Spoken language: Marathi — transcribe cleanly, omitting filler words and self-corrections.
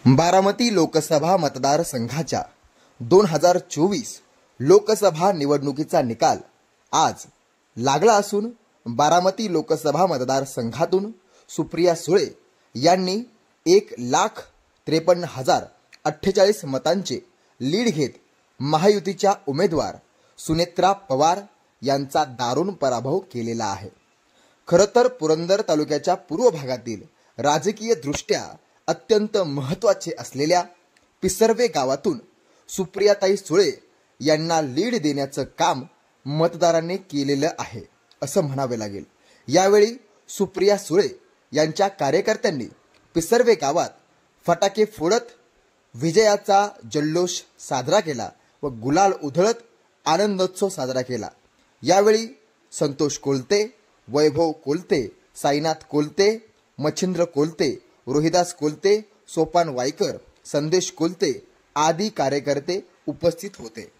बारामती लोकसभा मतदारसंघाच्या 2024 लोकसभा निवडणुकीचा निकाल आज लागला असून बारामती लोकसभा मतदारसंघातून सुप्रिया सुळे यांनी 1,53,048 मतांचे लीड घेत महायुतीच्या उमेदवार सुनेत्रा पवार यांचा दारुण पराभव केलेला आहे। खरं तर पुरंदर तालुक्याच्या पूर्व भागातील राजकीय दृष्ट्या अत्यंत महत्त्वाचे असलेल्या पिसर्वे गावातून सुप्रियाताई सुळे यांना लीड देण्याचं काम मतदारांनी केलेलं आहे असं म्हणावे लागेल। यावेळी सुप्रिया सुळे यांच्या कार्यकर्त्यांनी पिसर्वे गावात फटाके फोडत विजयाचा जल्लोष साजरा केला व गुलाल उधळत आनंदोत्सव साजरा केला। यावेळी संतोष कोलते, वैभव कोलते, साईनाथ कोलते, मच्छिंद्र कोलते, रोहिदास कोलते, सोपान वायकर, संदेश कोलते आदी कार्यकर्ते उपस्थित होते।